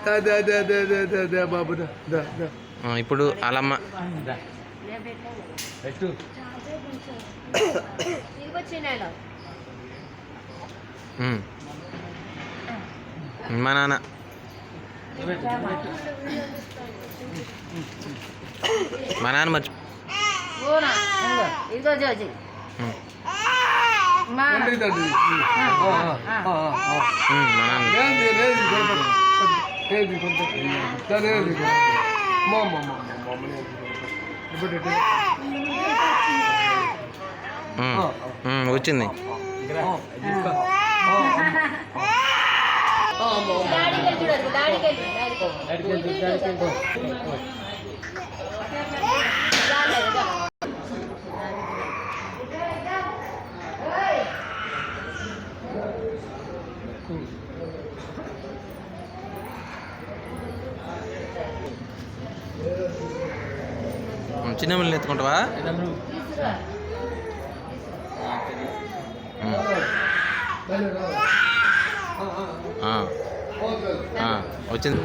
అదే అదే అదే అదే అదే అదే బాబు ఇప్పుడు అలమ్మ మా నాన్న మా నాన్న మర్చి మా నాన్న వచ్చింది చిన్నమ్మల్ని ఎత్తుకుంటావా వచ్చింది